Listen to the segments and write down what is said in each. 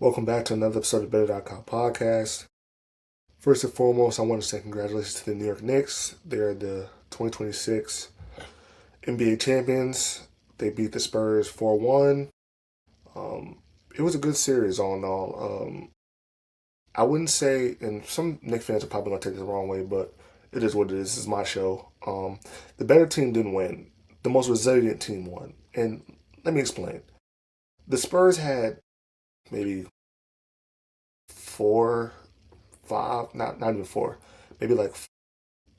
Welcome back to another episode of Better.com podcast. First and foremost, I want to say congratulations to the New York Knicks. They're the 2026 NBA champions. They beat the Spurs 4-1. It was a good series all in all. I wouldn't say, and some Knicks fans are probably going to take this the wrong way, but it is what it is. This is my show. The better team didn't win. The most resilient team won. And let me explain. The Spurs had maybe four, five, not even four, maybe like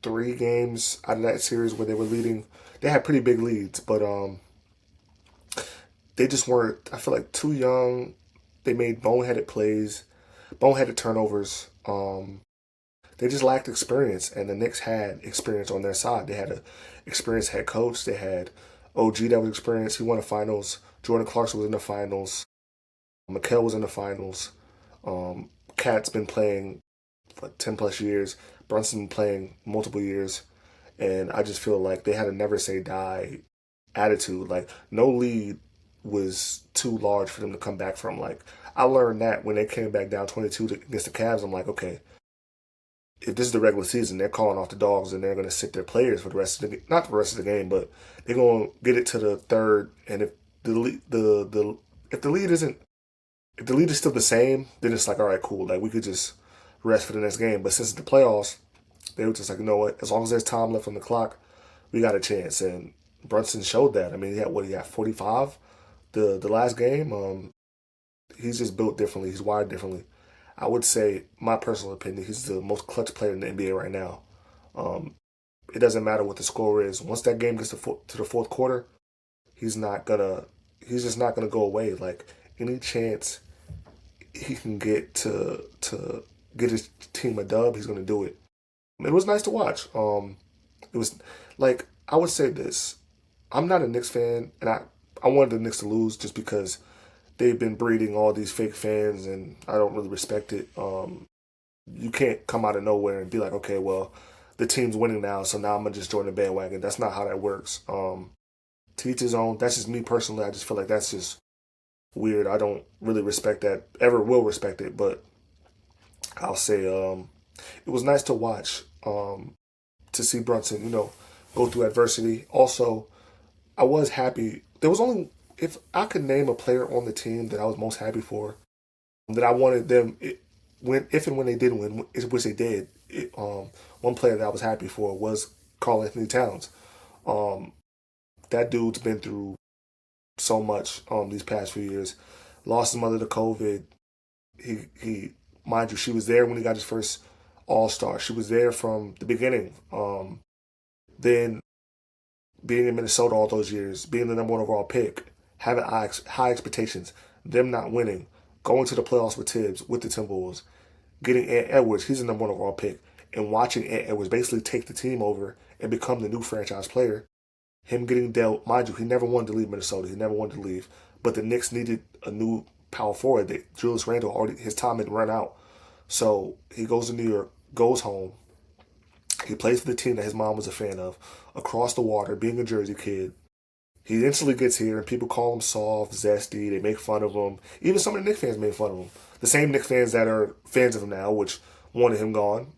3 games out of that series where they were leading. They had pretty big leads, but they just weren't. I feel like too young. They made boneheaded plays, boneheaded turnovers. They just lacked experience, and the Knicks had experience on their side. They had an experienced head coach. They had OG that was experienced. He won the finals. Jordan Clarkson was in the finals. Mikal was in the finals. Cat's been playing for 10 plus years. Brunson playing multiple years. And I just feel like they had a never say die attitude. Like, no lead was too large for them to come back from. Like, I learned that when they came back down 22 against the Cavs. I'm like, okay, if this is the regular season, they're calling off the dogs and they're going to sit their players for the rest of the not the rest of the game, but they're going to get it to the third. And if if the lead isn't if the lead is still the same, then it's like, all right, cool. Like, we could just rest for the next game. But since it's the playoffs, they were just like, you know what? As long as there's time left on the clock, we got a chance. And Brunson showed that. I mean, he had 45 the last game. He's just built differently. He's wired differently. I would say, my personal opinion, he's the most clutch player in the NBA right now. Um, it doesn't matter what the score is. Once that game gets to the fourth quarter, he's not gonna. He's just not gonna go away. Like, any chance he can get to get his team a dub, he's gonna do it. It was nice to watch. It was like, I would say this. I'm not a Knicks fan, and I wanted the Knicks to lose just because they've been breeding all these fake fans, and I don't really respect it. You can't come out of nowhere and be like, okay, well, the team's winning now, so now I'm gonna just join the bandwagon. That's not how that works. To each his own. That's just me personally. I just feel like that's just weird. I don't really respect that. Ever will respect it, but I'll say it was nice to watch. To see Brunson, go through adversity. Also, I was happy. There was only, if I could name a player on the team that I was most happy for, that I wanted them, if and when they did win, which they did. One player that I was happy for was Karl Anthony Towns. Um, that dude's been through so much these past few years. Lost his mother to COVID. He mind you, she was there when he got his first All Star. She was there from the beginning. Then being in Minnesota all those years, being the number one overall pick, having high expectations, them not winning, going to the playoffs with Tibbs, with the Timberwolves, getting Ant Edwards, he's the number one overall pick, and watching Ant Edwards basically take the team over and become the new franchise player. Him getting dealt, mind you, he never wanted to leave Minnesota. He never wanted to leave. But the Knicks needed a new power forward. Julius Randle already, his time had run out. So he goes to New York, goes home. He plays for the team that his mom was a fan of, across the water, being a Jersey kid. He instantly gets here, and people call him soft, zesty. They make fun of him. Even some of the Knicks fans made fun of him. The same Knicks fans that are fans of him now, which wanted him gone.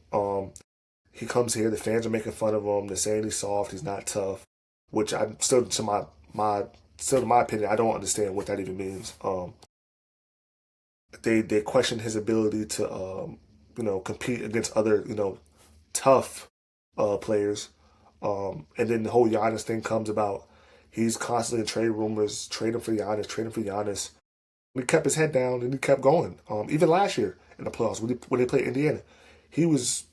He comes here. The fans are making fun of him. They're saying he's soft. He's not tough. Which I still, to my opinion, I don't understand what that even means. They question his ability to compete against other tough players. And then the whole Giannis thing comes about. He's constantly in trade rumors, trade him for Giannis, trade him for Giannis. And he kept his head down and he kept going. Even last year in the playoffs when they played Indiana, he was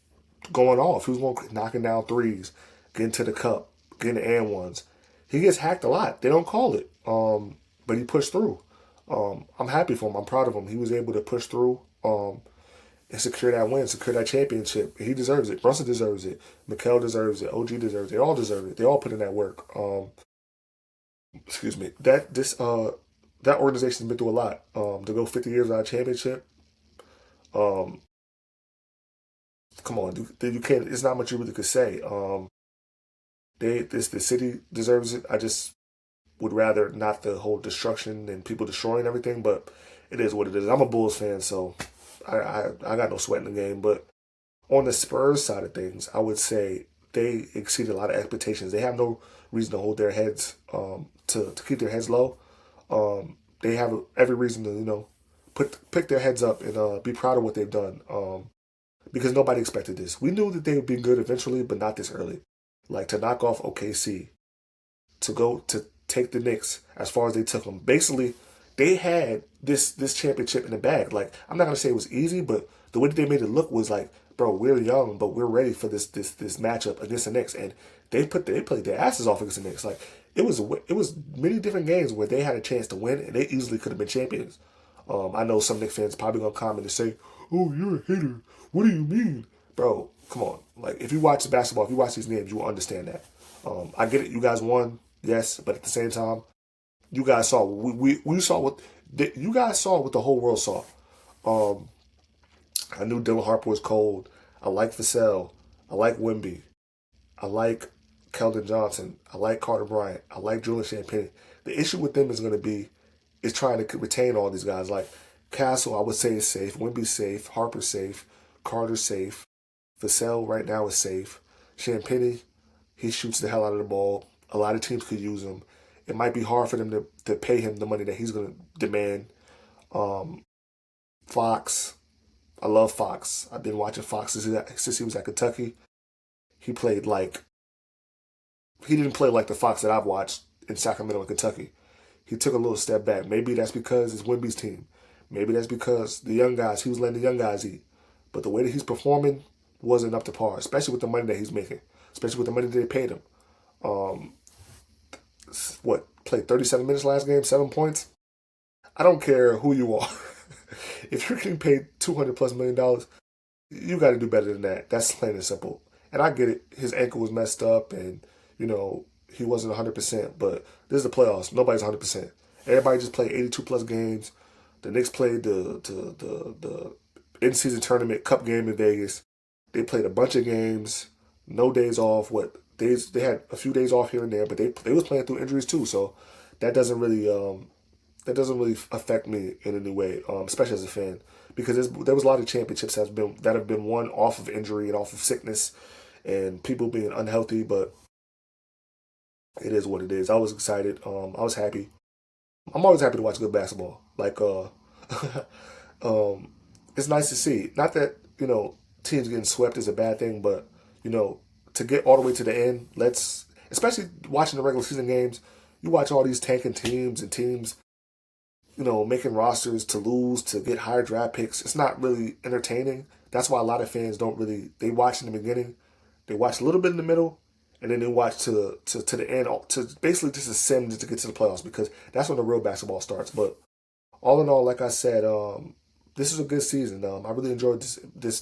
going off. He was knocking down threes, getting to the cup, getting the and ones. He gets hacked a lot. They don't call it, but he pushed through. I'm happy for him. I'm proud of him. He was able to push through and secure that win, secure that championship. He deserves it. Brunson deserves it. Mikal deserves it. OG deserves it. They all deserve it. They all put in that work. Excuse me. That organization's been through a lot. To go 50 years without a championship. Um, Come on, you can't. It's not much you really could say. The city deserves it. I just would rather not the whole destruction and people destroying everything, but it is what it is. I'm a Bulls fan, so I got no sweat in the game. But on the Spurs side of things, I would say they exceeded a lot of expectations. They have no reason to hold their heads to keep their heads low. They have every reason to pick their heads up and be proud of what they've done. Because nobody expected this. We knew that they would be good eventually, but not this early. Like to knock off OKC, to go to take the Knicks as far as they took them. Basically, they had this championship in the bag. Like I'm not gonna say it was easy, but the way that they made it look was like, bro, we're young, but we're ready for this matchup against the Knicks, and they played their asses off against the Knicks. Like it was many different games where they had a chance to win, and they easily could have been champions. I know some Knicks fans probably gonna comment and say, "Oh, you're a hater. What do you mean, bro? Come on. Like if you watch basketball, if you watch these games, you will understand that. I get it. You guys won, yes, but at the same time, you guys saw we saw what you guys saw what the whole world saw. Um, I knew Dylan Harper was cold. I like Vassell. I like Wimby. I like Keldon Johnson. I like Carter Bryant. I like Julian Champagne. The issue with them is going to be is trying to retain all these guys. Like Castle, I would say is safe. Wimby's safe. Harper's safe. Carter's safe. Vassell right now is safe. Champagne, he shoots the hell out of the ball. A lot of teams could use him. It might be hard for them to pay him the money that he's going to demand. Um, Fox, I love Fox. I've been watching Fox since he was at Kentucky. He played like he didn't play like the Fox that I've watched in Sacramento and Kentucky. He took a little step back. Maybe that's because it's Wimby's team. Maybe that's because the young guys, he was letting the young guys eat. But the way that he's performing wasn't up to par, especially with the money that he's making, especially with the money that they paid him. Um, played 37 minutes last game, 7 points? I don't care who you are. If you're getting paid $200+ million, you got to do better than that. That's plain and simple. And I get it. His ankle was messed up, and he wasn't 100%. But this is the playoffs. Nobody's 100%. Everybody just played 82+ games. The Knicks played the in-season tournament cup game in Vegas. They played a bunch of games, no days off. What days they had a few days off here and there, but they was playing through injuries too. So that doesn't really affect me in any way, especially as a fan, because there was a lot of championships that have been won off of injury and off of sickness and people being unhealthy. But it is what it is. I was excited. I was happy. I'm always happy to watch good basketball. Like um, it's nice to see. Not that teams getting swept is a bad thing, but to get all the way to the end, especially watching the regular season games, you watch all these tanking teams and teams making rosters to lose to get higher draft picks. It's not really entertaining. That's why a lot of fans don't really. They watch in the beginning, they watch a little bit in the middle, and then they watch to the end, to basically just a sim just to get to the playoffs, because that's when the real basketball starts. But all in all, like I said, this is a good season. I really enjoyed this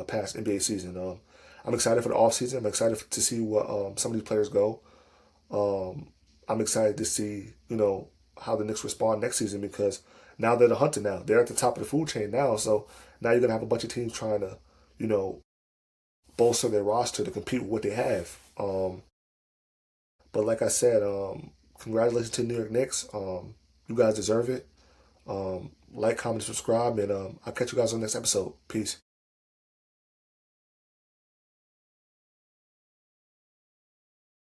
past NBA season. I'm excited for the off season. I'm excited to see what some of these players go. I'm excited to see how the Knicks respond next season, because now they're the hunter. Now they're at the top of the food chain now. So now you're gonna have a bunch of teams trying to bolster their roster to compete with what they have. But like I said, congratulations to the New York Knicks. You guys deserve it. Like, comment, subscribe, and I'll catch you guys on the next episode. Peace.